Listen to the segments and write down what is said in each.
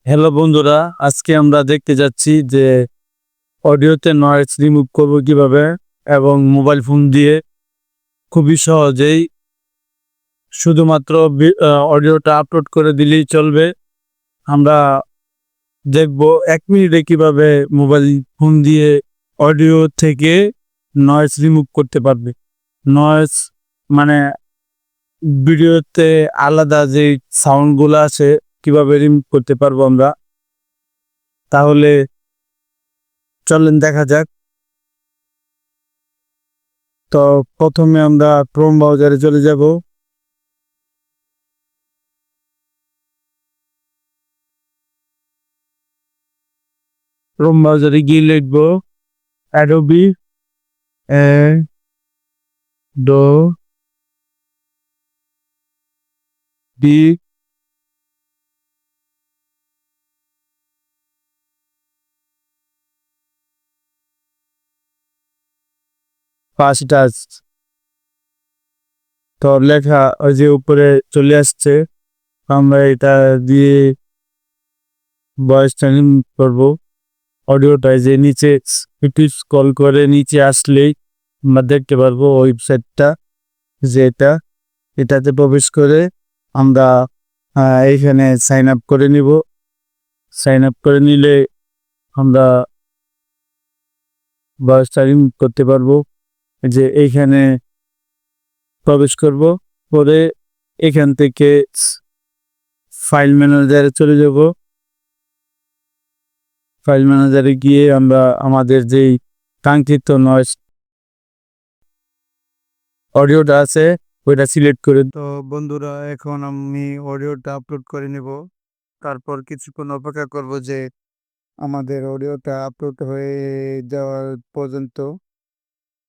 Hello বন্ধুরা, আজকে আমরা দেখতে যাচ্ছি যে অডিওতে নয়েজ রিমুভ করব কিভাবে এবং মোবাইল ফোন দিয়ে খুবই সহজেই শুধুমাত্র অডিওটা আপলোড করে দিলেই চলবে। আমরা দেখব 1 মিনিটে কিভাবে মোবাইল ফোন দিয়ে অডিও থেকে নয়েজ রিমুভ করতে পারবে। নয়েজ মানে ভিডিওতে আলাদা যে সাউন্ডগুলো আছে কিভাবে রিমুভ করতে পারবো আমরা, তাহলে চলেন দেখা যাক। তো প্রথমে আমরা ক্রোম ব্রাউজারে চলে যাব। ক্রোম ব্রাউজারে গিয়ে লিখব অ্যাডোবি অ্যাডোবি ফার্স্ট টাচ। তো লেখা ওই যে উপরে চলে আসছে, আমরা এটা দিয়ে ভয়েসটা রিমুভ করবো। অডিওটায় যে নিচে একটু স্ক্রল করে নিচে আসলেই আমরা দেখতে পারবো ওয়েবসাইটটা, যে এটাতে প্রবেশ করে আমরা এইখানে সাইন আপ করে নিব। সাইন আপ করে নিলে আমরা ভয়েসটা রিমুভ করতে পারবো। যে এইখানে প্রবেশ করব, করে এখান থেকে ফাইল ম্যানেজারে চলে যাব। ফাইল ম্যানেজারে গিয়ে আমরা আমাদের যেই কাঙ্ক্ষিত নয়েজ অডিওটা আছে ওইটা সিলেক্ট করে। তো বন্ধুরা, এখন আমি অডিওটা আপলোড করে নেব। তারপর কিছুক্ষণ অপেক্ষা করব যে আমাদের অডিওটা আপলোড হয়ে যাওয়ার পর্যন্ত।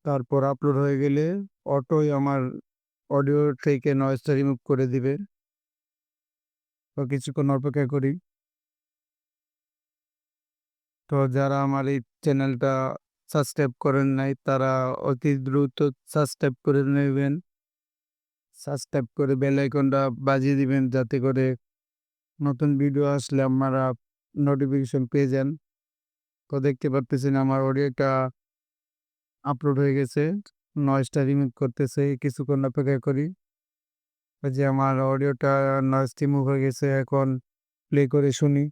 তারপর আপলোড হয়ে গেলে অটোই আমার অডিও থেকে নয়েজটা রিমুভ করে দিবে। তো কিছুক্ষণ অপেক্ষা করি। তো যারা আমার এই চ্যানেলটা সাবস্ক্রাইব করেন নাই তারা অতি দ্রুত সাবস্ক্রাইব করে নেবেন। সাবস্ক্রাইব করে বেল আইকনটা বাজিয়ে দিবেন, যাতে করে নতুন ভিডিও আসলে আপনারা নোটিফিকেশন পেয়ে যান। তো দেখতে পারতেছেন আমার অডিওটা আপলোড হয়ে গেছে, নয়েজটা রিমুভ করতেছে। কিছুক্ষণ অপেক্ষা করি। ওই যে আমার অডিওটা নয়েজ রিমুভ হয়ে গেছে, এখন প্লে করে শুনি।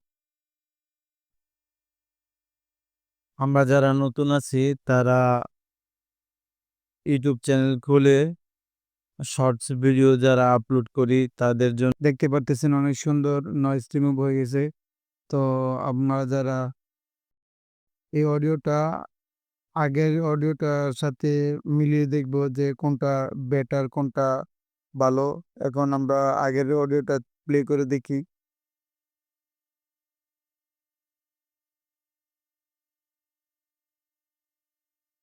আমরা যারা নতুন আছি তারা ইউটিউব চ্যানেল খুলে শর্টস ভিডিও যারা আপলোড করি তাদের জন্য দেখতে পারতেছেন অনেক সুন্দর নয়েজ রিমুভ হয়ে গেছে। তো আপনারা যারা এই অডিওটা আগের অডিওটার সাথে মিলিয়ে দেখব যে কোনটা বেটার, কোনটা ভালো। এখন আমরা আগের অডিওটা প্লে করে দেখি।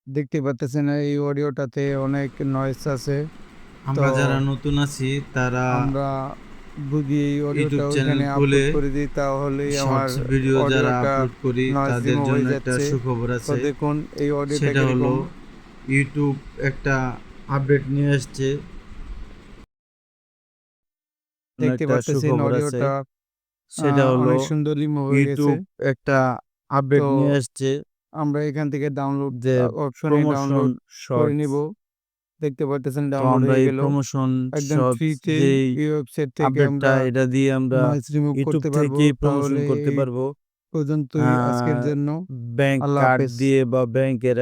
দেখতে পাচ্ছেন এই অডিওটাতে অনেক নয়েজ আছে। আমরা যারা নতুন আছি তারা আমরা যদি এই ইউটিউব অডিওটা চ্যানেল ওইখানে খুলে আপলোড করে দিই তাহলেই আমার শর্টস ভিডিও যারা অডিওটা আপলোড করি নয়েজ তাদের রিমুভ জন্য হয়ে একটা যাচ্ছে। সুখবর তো আছে। দেখুন এই অডিওটা সেটা হলো কিরকম। ইউটিউব একটা আপডেট নিয়ে আসছে। দেখতে একটা পাচ্ছেন সুখবর আছে, অডিওটা সেটা হলো অনেক সুন্দর রিমুভ হয়ে গেছে। ইউটিউব একটা তো আপডেট নিয়ে আসছে আমরা এখান থেকে ডাউনলোড যে অপশনে প্রমোশন ডাউনলোড করে শর্টস। নিব। দেখতে পাচ্ছেন তো ডাউনলোড আমরা হয়ে এই গেল। প্রমোশন একদম শর্টস ফ্রিতে যেই এই ওয়েবসাইট থেকে আপডেটটা, আমরা এটা দিয়ে আমরা নয়েজ রিমুভ ইউটিউব করতে পারবো। থেকেই প্রমোশন তাহলে করতে এই পারবো। পর্যন্তই আজকের জন্য। ব্যাংক আল্লাহ কার্ড হাফেজ। দিয়ে বা ব্যাংকের